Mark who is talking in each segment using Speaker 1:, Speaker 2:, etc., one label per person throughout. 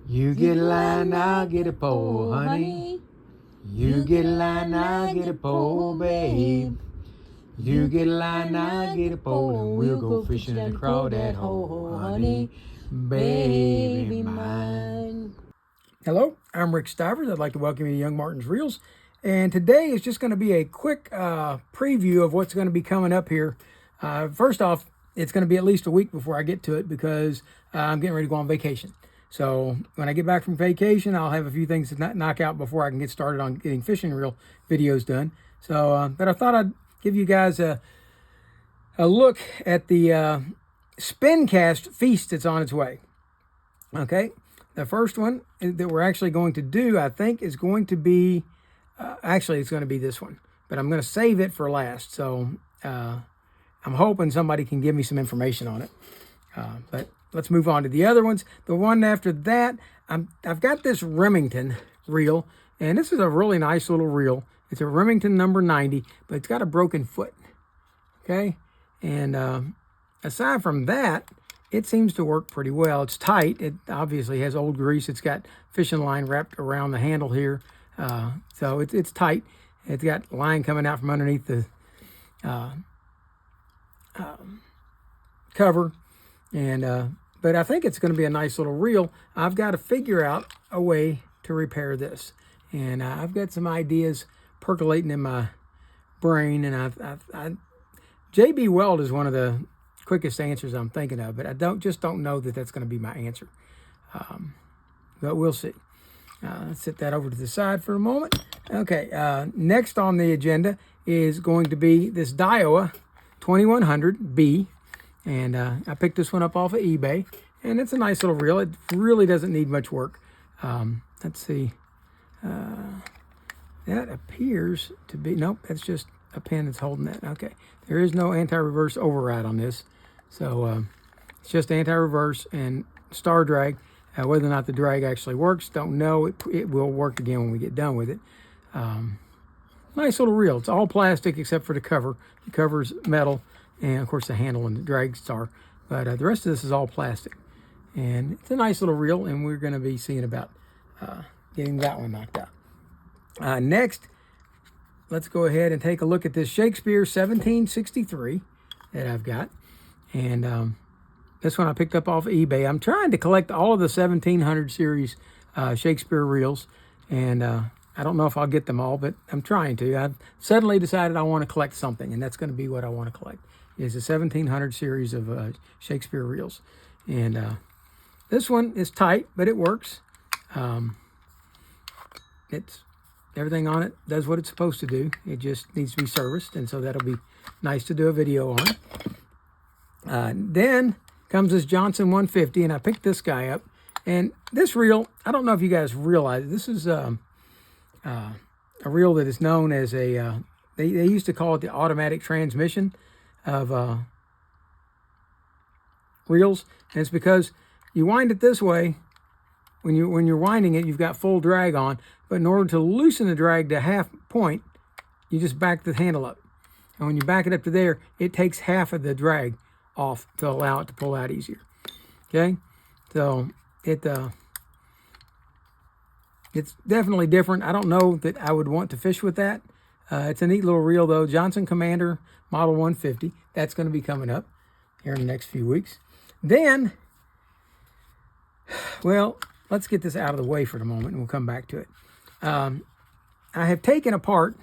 Speaker 1: You get a line, I'll get a pole, honey. You get a line, I'll get a pole, babe. You get a line, I'll get a pole, and we'll go fishing in the crawdad hole, honey, baby mine. Hello, I'm Rick Stivers. I'd like to welcome you to Young Martin's Reels. And today is just going to be a quick preview of what's going to be coming up here. First off, it's going to be at least a week before I get to it because I'm getting ready to go on vacation. So when I get back from vacation, I'll have a few things to knock out before I can get started on getting fishing reel videos done. So, but I thought I'd give you guys a look at the SpinCast feast that's on its way. Okay, the first one that we're actually going to do, I think, is going to be, actually it's going to be this one, but I'm going to save it for last. So I'm hoping somebody can give me some information on it. But let's move on to the other ones. The one after that, I've got this Remington reel, and this is a really nice little reel. It's a Remington number 90, but it's got a broken foot. Okay, and aside from that, it seems to work pretty well. It's tight. It obviously has old grease. It's got fishing line wrapped around the handle here, so it's tight. It's got line coming out from underneath the cover, and but I think it's going to be a nice little reel. I've got to figure out a way to repair this, and I've got some ideas percolating in my brain, and I JB Weld is one of the quickest answers I'm thinking of, but I don't know that that's going to be my answer. But we'll see. Let's set that over to the side for a moment. Okay, next on the agenda is going to be this Daiwa 2100B, and I picked this one up off of eBay, and it's a nice little reel. It really doesn't need much work. Let's see. That appears to be, nope, that's just a pin that's holding that. Okay, there is no anti-reverse override on this. So it's just anti-reverse and star drag. Whether or not the drag actually works, don't know. It will work again when we get done with it. Nice little reel. It's all plastic except for the cover. The cover's metal, and of course the handle and the drag star. But the rest of this is all plastic. And it's a nice little reel, and we're going to be seeing about getting that one knocked out. Next, let's go ahead and take a look at this Shakespeare 1763 that I've got. And this one I picked up off of eBay. I'm trying to collect all of the 1700 series Shakespeare reels. And I don't know if I'll get them all, but I'm trying to. I've suddenly decided I want to collect something, and that's going to be what I want to collect, is the 1700 series of Shakespeare reels. And this one is tight, but it works. It's everything on it does what it's supposed to do. It just needs to be serviced, and so that'll be nice to do a video on. Then comes this Johnson 150, and I picked this guy up. And this reel, I don't know if you guys realize, this is a reel that is known as a, they used to call it the automatic transmission of reels. And it's because you wind it this way. When you're winding it, you've got full drag on, but in order to loosen the drag to half point, you just back the handle up. And when you back it up to there, it takes half of the drag off to allow it to pull out easier. Okay, so it's definitely different. I don't know that I would want to fish with that. It's a neat little reel though. Johnson Commander Model 150. That's going to be coming up here in the next few weeks. Then, well, let's get this out of the way for the moment, and we'll come back to it. I have taken apart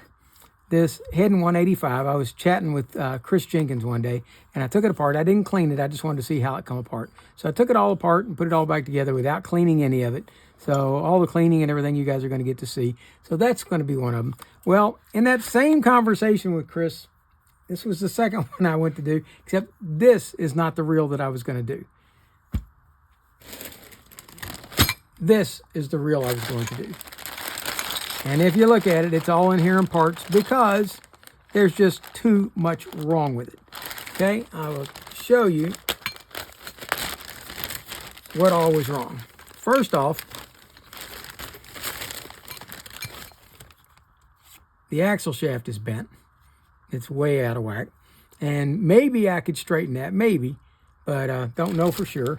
Speaker 1: this Heddon 185. I was chatting with Chris Jenkins one day, and I took it apart. I didn't clean it. I just wanted to see how it come apart. So I took it all apart and put it all back together without cleaning any of it. So all the cleaning and everything you guys are going to get to see. So that's going to be one of them. Well, in that same conversation with Chris, this was the second one I went to do, except this is not the reel that I was going to do. This is the reel I was going to do. And if you look at it, it's all in here in parts because there's just too much wrong with it. Okay, I will show you what all was wrong. First off, the axle shaft is bent. It's way out of whack. And maybe I could straighten that, maybe, but don't know for sure.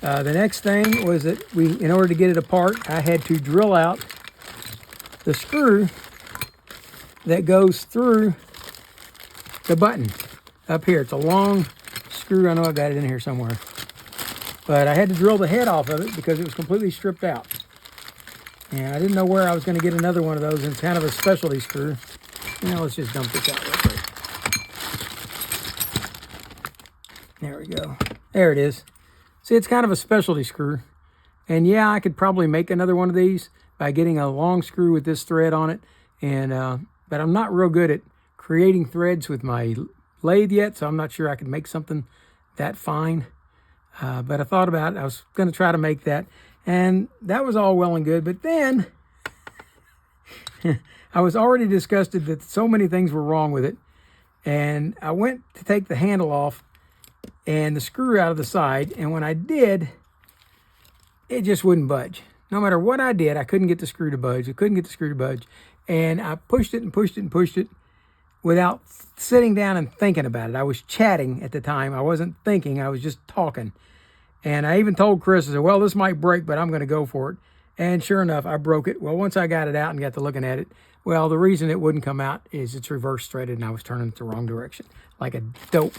Speaker 1: The next thing was that in order to get it apart, I had to drill out the screw that goes through the button up here. It's a long screw. I know I got it in here somewhere. But I had to drill the head off of it because it was completely stripped out. And I didn't know where I was going to get another one of those. And it's kind of a specialty screw. Let's just dump this out real quick. There we go. There it is. See, it's kind of a specialty screw. And yeah, I could probably make another one of these by getting a long screw with this thread on it. But I'm not real good at creating threads with my lathe yet, so I'm not sure I could make something that fine. But I thought about it. I was going to try to make that. And that was all well and good. But then I was already disgusted that so many things were wrong with it. And I went to take the handle off and the screw out of the side. And when I did, it just wouldn't budge. No matter what I did, I couldn't get the screw to budge. I couldn't get the screw to budge. And I pushed it and pushed it and pushed it without sitting down and thinking about it. I was chatting at the time. I wasn't thinking. I was just talking. And I even told Chris, I said, well, this might break, but I'm going to go for it. And sure enough, I broke it. Well, once I got it out and got to looking at it, well, the reason it wouldn't come out is it's reverse threaded and I was turning it the wrong direction. Like a dope.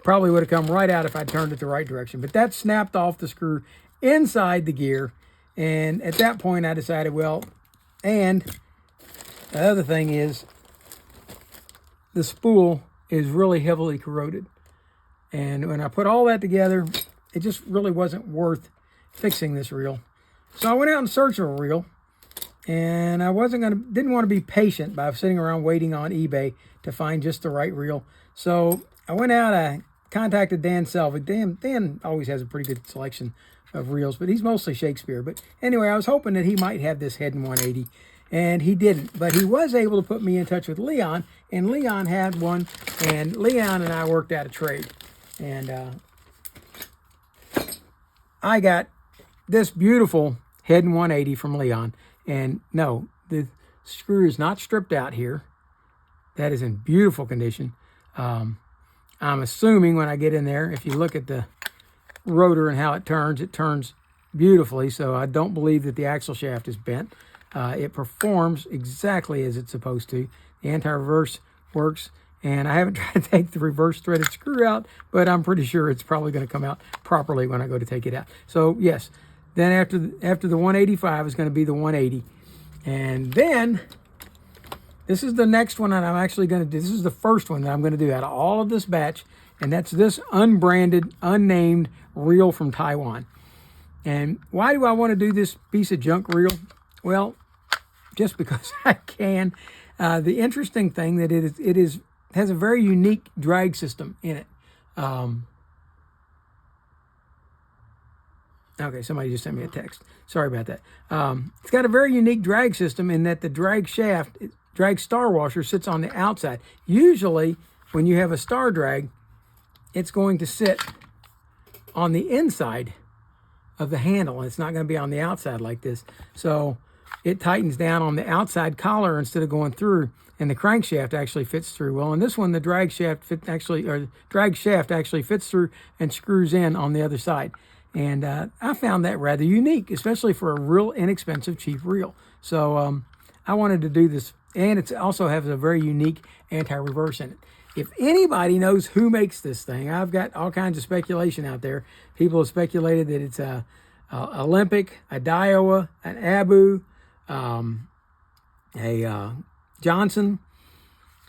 Speaker 1: Probably would have come right out if I turned it the right direction. But that snapped off the screw inside the gear. And at that point, I decided, well, and the other thing is, the spool is really heavily corroded. And when I put all that together, it just really wasn't worth fixing this reel. So I went out in search of a reel, and I didn't want to be patient by sitting around waiting on eBay to find just the right reel. So I went out, I contacted Dan Selvig. Dan always has a pretty good selection of reels, but he's mostly Shakespeare. But anyway, I was hoping that he might have this Heddon 180, and he didn't. But he was able to put me in touch with Leon, and Leon had one, and Leon and I worked out a trade. And I got this beautiful Heddon 180 from Leon. And no, the screw is not stripped out here. That is in beautiful condition. I'm assuming when I get in there, if you look at the rotor and how it turns beautifully. So I don't believe that the axle shaft is bent. It performs exactly as it's supposed to. The anti-reverse works. And I haven't tried to take the reverse threaded screw out, but I'm pretty sure it's probably going to come out properly when I go to take it out. So yes, then after the 185 is going to be the 180. And then this is the next one that I'm actually going to do. This is the first one that I'm going to do out of all of this batch. And that's this unbranded, unnamed reel from Taiwan. And why do I want to do this piece of junk reel? Well, just because I can. The interesting thing that it has a very unique drag system in it. Okay, somebody just sent me a text. Sorry about that. It's got a very unique drag system in that the drag star washer sits on the outside. Usually, when you have a star drag, it's going to sit on the inside of the handle. It's not going to be on the outside like this. So it tightens down on the outside collar instead of going through, and the crankshaft actually fits through. Well, in this one, the drag shaft actually fits through and screws in on the other side. And I found that rather unique, especially for a real inexpensive, cheap reel. So I wanted to do this, and it also has a very unique anti-reverse in it. If anybody knows who makes this thing, I've got all kinds of speculation out there. People have speculated that it's a Olympic, a Daiwa, an Abu, a Johnson.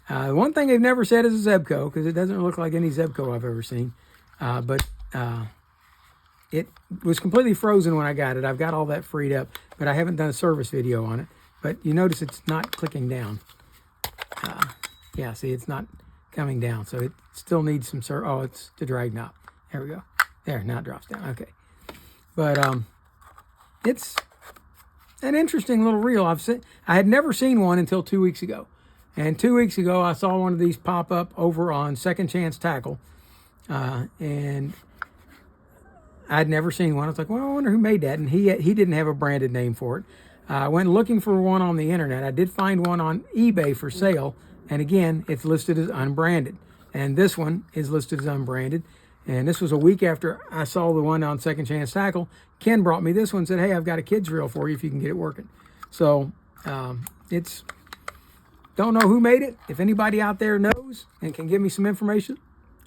Speaker 1: One thing they've never said is a Zebco, because it doesn't look like any Zebco I've ever seen. But it was completely frozen when I got it. I've got all that freed up, but I haven't done a service video on it. But you notice it's not clicking down. Yeah, see, it's not coming down, so it still needs some oh, it's the drag knob. There we go. There, now it drops down. Okay. But it's an interesting little reel. I had never seen one until 2 weeks ago. And 2 weeks ago, I saw one of these pop up over on Second Chance Tackle. And I'd never seen one. I was like, well, I wonder who made that. And he didn't have a branded name for it. I went looking for one on the internet. I did find one on eBay for sale. And again, it's listed as unbranded. And this one is listed as unbranded. And this was a week after I saw the one on Second Chance Tackle. Ken brought me this one and said, hey, I've got a kid's reel for you if you can get it working. So it's, don't know who made it. If anybody out there knows and can give me some information,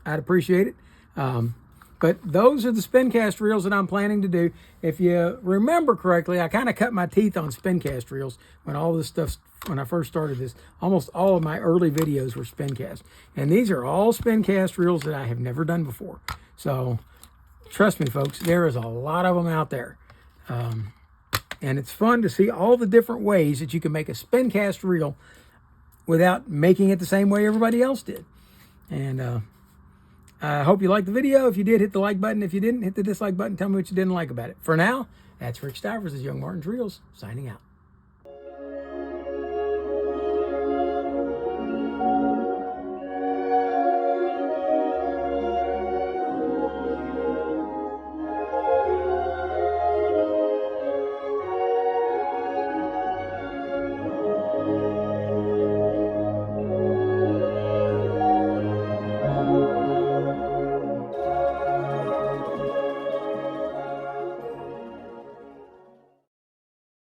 Speaker 1: I'd appreciate it. But those are the SpinCast reels that I'm planning to do. If you remember correctly, I kind of cut my teeth on SpinCast reels when all this stuff, when I first started this. Almost all of my early videos were SpinCast. And these are all SpinCast reels that I have never done before. So trust me, folks, there is a lot of them out there. And it's fun to see all the different ways that you can make a SpinCast reel without making it the same way everybody else did. And I hope you liked the video. If you did, hit the like button. If you didn't, hit the dislike button. Tell me what you didn't like about it. For now, that's Rick Stivers, Young Martin's Reels, signing out.